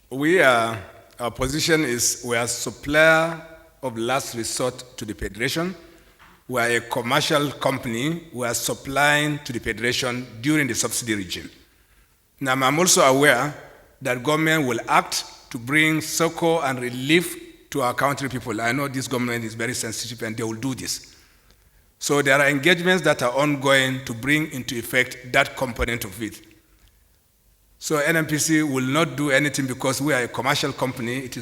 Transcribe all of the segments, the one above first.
Our position is we are supplier of last resort to the Federation. We are a commercial company. We are supplying to the Federation during the subsidy regime. Now, I'm also aware that government will act to bring succor and relief to our country people. I know this government is very sensitive and they will do this. So there are engagements that are ongoing to bring into effect that component of it. So NNPC will not do anything because we are a commercial company. It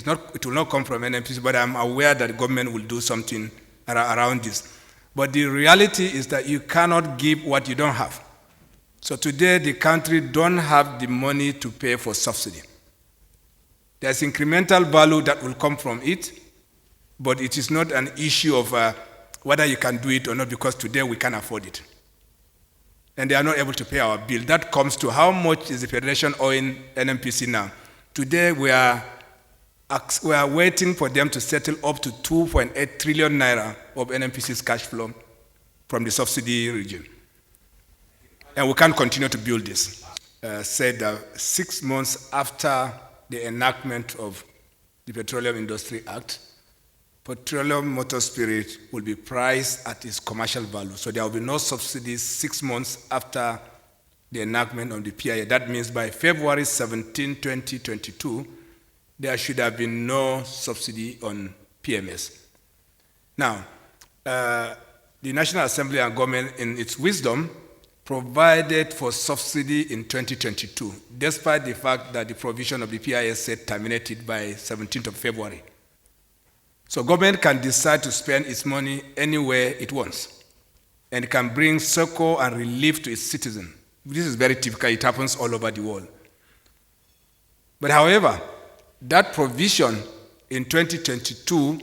will not come from NNPC, but I'm aware that the government will do something around this. But the reality is that you cannot give what you don't have. So today, the country don't have the money to pay for subsidy. There's incremental value that will come from it, but it is not an issue of whether you can do it or not, because today we can't afford it. And they are not able to pay our bill. That comes to how much is the Federation owing NNPC now. Today, we are waiting for them to settle up to 2.8 trillion naira of NNPC's cash flow from the subsidy region. And we can't continue to build this. Said 6 months after the enactment of the Petroleum Industry Act, petroleum motor spirit will be priced at its commercial value. So there will be no subsidies 6 months after the enactment of the PIA. That means by February 17, 2022, there should have been no subsidy on PMS. Now, the National Assembly and government, in its wisdom, provided for subsidy in 2022, despite the fact that the provision of the PIS said terminated by 17th of February. So government can decide to spend its money anywhere it wants, and can bring succor and relief to its citizens. This is very typical. It happens all over the world. But however, that provision in 2022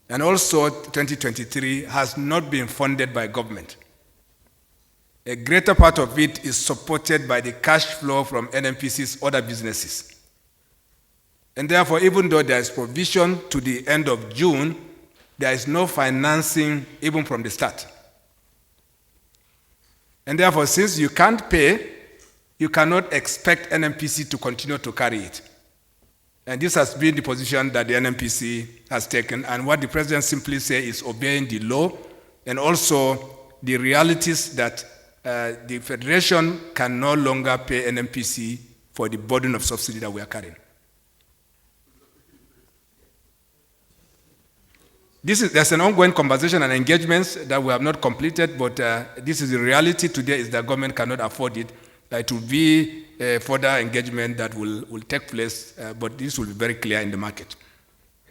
and also 2023 has not been funded by government. A greater part of it is supported by the cash flow from NNPC's other businesses. And therefore, even though there is provision to the end of June, there is no financing even from the start. And therefore, since you can't pay, you cannot expect NNPC to continue to carry it. And this has been the position that the NNPC has taken. And what the president simply says is obeying the law and also the realities that the Federation can no longer pay NNPC for the burden of subsidy that we are carrying. There's an ongoing conversation and engagements that we have not completed, but this is the reality today is that government cannot afford it. It will be a further engagement that will take place, but this will be very clear in the market.